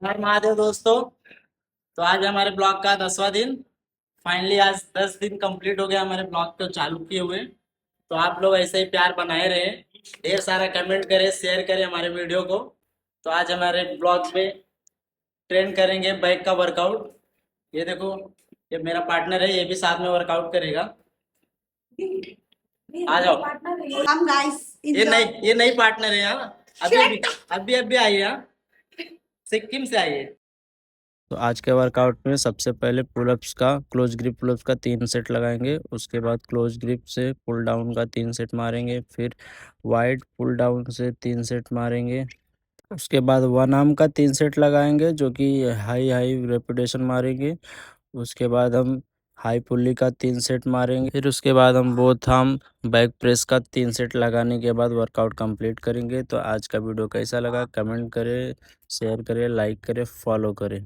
हर महादेव दोस्तों। तो आज हमारे ब्लॉग का 10वां दिन। फाइनली आज 10 दिन कंप्लीट हो गया हमारे ब्लॉग को चालू किए हुए। तो आप लोग ऐसे ही प्यार बनाए रहे, ढेर सारा कमेंट करें, शेयर करें हमारे वीडियो को। तो आज हमारे ब्लॉग पे ट्रेन करेंगे बाइक का वर्कआउट। ये देखो, ये मेरा पार्टनर है, ये भी साथ में वर्कआउट करेगा। आ जाओ। हम गाइस ये नई पार्टनर है यहाँ। अभी अभी अभी अभी आई है यहाँ। सिक्किम से आई है। तो आज के वर्कआउट में सबसे पहले पुलअप्स का क्लोज ग्रिप पुलअप्स का 3 सेट लगाएंगे। उसके बाद क्लोज ग्रिप से पुल डाउन का 3 सेट मारेंगे। फिर वाइड पुल डाउन से 3 सेट मारेंगे। उसके बाद वन आर्म का 3 सेट लगाएंगे, जो कि हाई हाई रेपिटेशन मारेंगे। उसके बाद हम हाई पुल्ली का 3 सेट मारेंगे। फिर उसके बाद हम बोथ आर्म बैक प्रेस का 3 सेट लगाने के बाद वर्कआउट कंप्लीट करेंगे। तो आज का वीडियो कैसा लगा कमेंट करें, शेयर करें, लाइक करें, फॉलो करें।